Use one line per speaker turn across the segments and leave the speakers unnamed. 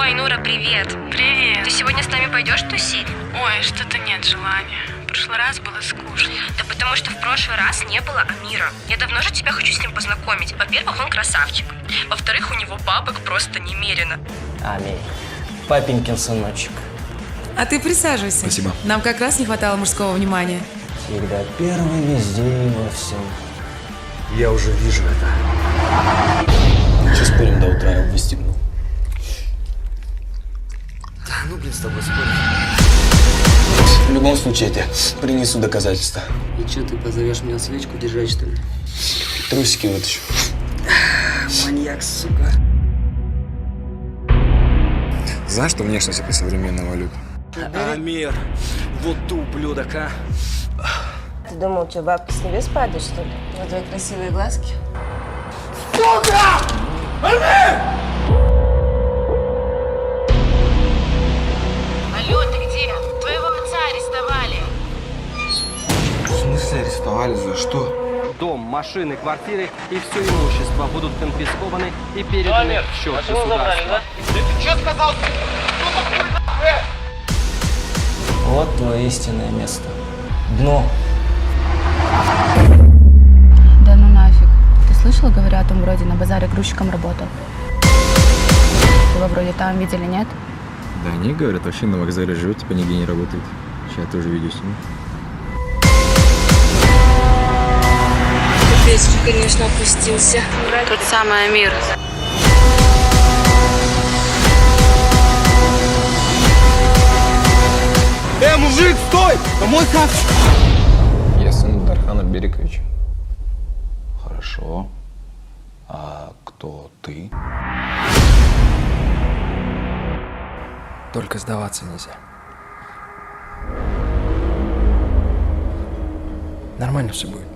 Ой, Нура, привет.
Привет.
Ты сегодня с нами пойдешь тусить?
Ой, что-то нет желания. В прошлый раз было скучно.
Да потому что в прошлый раз не было Амира. Я давно же тебя хочу с ним познакомить. Во-первых, он красавчик. Во-вторых, у него бабок просто немерено.
Аминь. Папенькин сыночек.
А ты присаживайся.
Спасибо.
Нам как раз не хватало мужского внимания.
Всегда первый везде и во всем.
Я уже вижу это. Сейчас спорим до утра, я выстегну.
Да ну блин, с тобой спорить.
В любом случае, я тебе принесу доказательства.
И что, ты позовешь меня свечку держать, что ли?
Трусики вытащу.
Маньяк, сука.
Знаешь, что внешность — это современная валюта?
Амир, вот ты ублюдок, а.
Ты думал, что бабки с небес падают, что ли? Вот твои красивые глазки.
Алло, ты где? Твоего отца арестовали.
В смысле арестовали? За что?
Дом, машины, квартиры и все имущество будут конфискованы и переданы в счет государства.
Вот твое истинное место. Дно.
Да ну нафиг. Ты слышала, говорят, он вроде на базаре грузчиком работал? Его вроде там видели, нет?
Да они, говорят, вообще на вокзале живет, типа нигде не работает. Сейчас тоже видео сниму.
Капец, конечно, опустился.
Тот самый Амир.
Мужик, стой! Это мой хавчик!
Я сын Дархана Бериковича.
Хорошо. А кто ты?
Только сдаваться нельзя. Нормально все будет.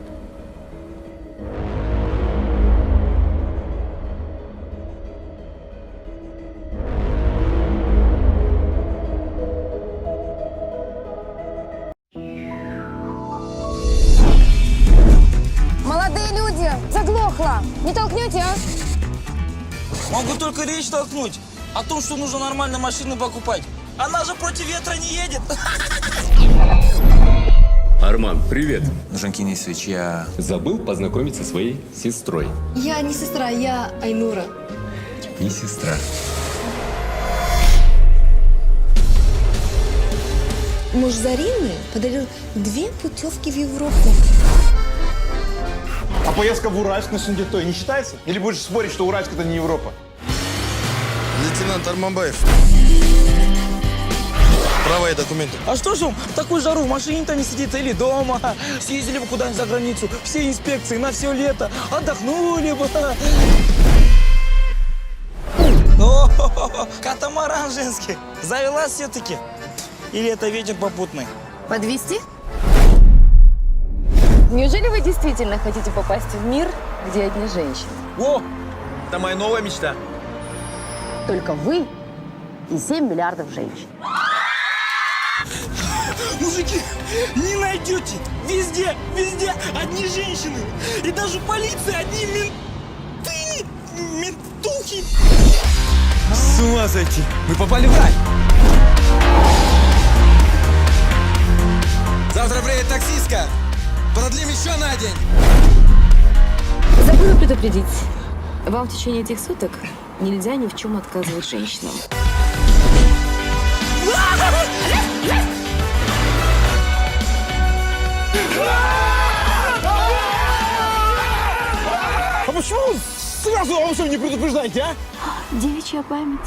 Молодые люди, заглохло. Не толкнете, а?
Могу только речь толкнуть о том, что нужно нормально машину покупать. Она же против ветра не едет.
Арман, привет.
Жанкини свеч, я...
Забыл познакомиться со своей сестрой.
Я не сестра, я Айнура.
И сестра.
Муж Зарины подарил 2 путевки в Европу.
А поездка в Уральск на Сундитой не считается? Или будешь спорить, что Уральск это не Европа?
Лейтенант Арманбаев. Права и документы.
А что же он в такую жару в машине-то не сидится или дома? Съездили бы куда-нибудь за границу, все инспекции на все лето, отдохнули бы. О, катамаран женский. Завелась все-таки. Или это ветер попутный?
Подвезти? Неужели вы действительно хотите попасть в мир, где одни женщины?
О, это моя новая мечта.
Только вы и 7 миллиардов женщин.
Мужики, не найдете. Везде, везде одни женщины. И даже полиция одни менты, ментухи. С ума сойти. Мы попали в рай. Завтра приедет таксистка. Продлим еще на день.
Забыла предупредить. Вам в течение этих суток нельзя ни в чем отказывать женщинам.
А почему сразу обо всем не предупреждаете, а?
Девичья память.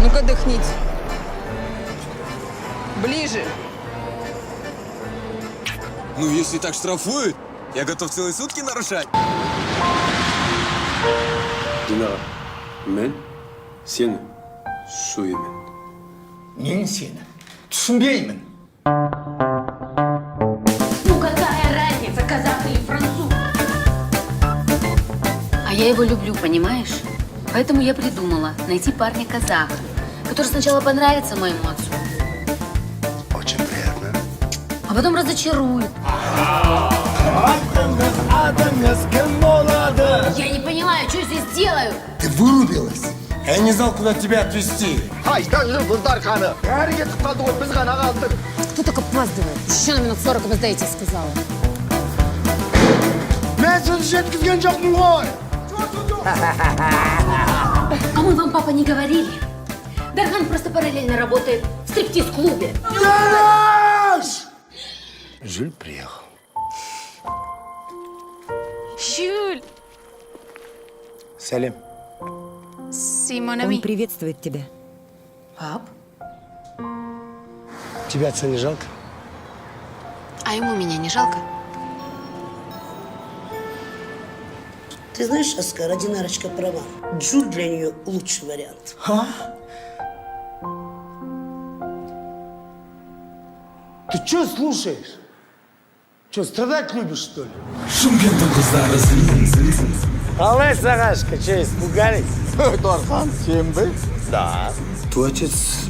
Ну-ка, дыхните. Ближе.
Ну, если так штрафуют, я готов целые сутки нарушать.
Дина, мен, сен, суемен.
Мен сені түсінбеймін.
Ну какая разница, казах или француз?
А я его люблю, понимаешь? Поэтому я придумала найти парня-казаха, который сначала понравится моему отцу,
Очень приятно.
а потом разочарует. Я не понимаю, что я здесь делаю?
Ты
вырубилась. Я не знал, куда тебя отвезти.
Кто так опаздывает? Еще на минут 40 опоздаете, сказала. А мы вам, папа, не говорили. Дархан просто параллельно работает в стриптиз-клубе.
Жюль приехал.
Жюль!
Салим.
Симонами.
приветствует тебя.
Пап?
Тебя отца не жалко?
А ему меня не жалко?
Ты знаешь, Оскар, Динарочка права. Джуль для нее лучший вариант.
Ты что слушаешь? Что, страдать любишь, что ли? Алай, Сарашка, что, испугались? Дархан, всем быть? Да.
Твой отец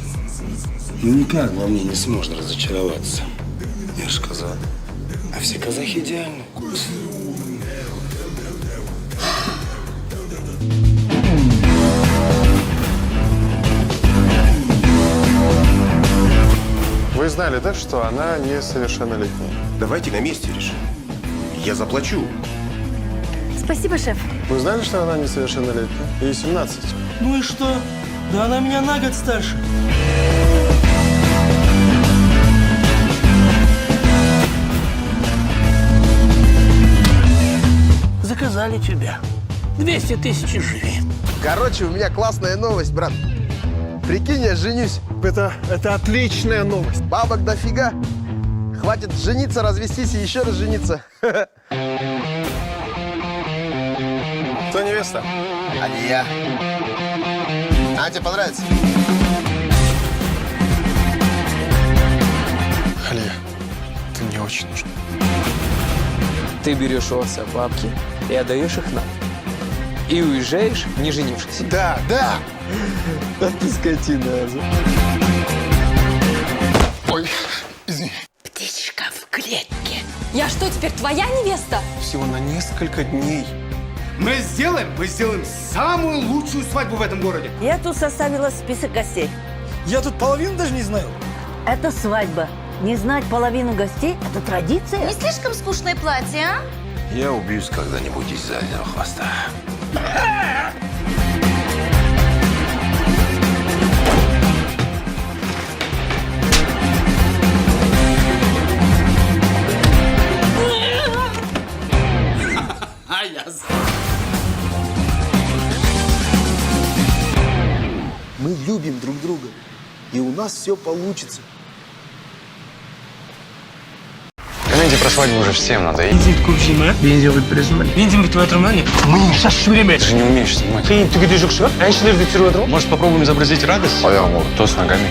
никак во мне не сможет разочароваться. Я же казах. А все казахи идеальны.
Вы знали, да, что она несовершеннолетняя?
Давайте на месте решим. Я заплачу.
Спасибо, шеф.
Вы знали, что она несовершеннолетняя? Ей 17.
Ну и что? Да она меня на год старше. Заказали тебя. 200 тысяч живи.
Короче, у меня классная новость, брат. Прикинь, я женюсь. Это отличная новость. Бабок дофига. Хватит жениться, развестись и еще раз жениться. Кто невеста? А не я. А тебе понравится? Алия, ты мне очень нужна.
Ты берешь у отца бабки и отдаешь их нам. И уезжаешь, не женившись.
Да, да. Да ты скотина. Ой, извини.
Птичка в клетке.
Я что, теперь твоя невеста?
Всего на несколько дней.
Мы сделаем самую лучшую свадьбу в этом городе.
Я тут составила список гостей.
Я тут половину даже не знаю.
Это свадьба. Не знать половину гостей – это традиция.
Не слишком скучное платье, а?
Я убьюсь когда-нибудь из заднего хвоста.
Мы любим друг друга. И у нас все получится.
Комедии про свадьбу уже всем надо. Ты
Ты
же не умеешь снимать. Может, попробуем изобразить радость? Кто с ногами?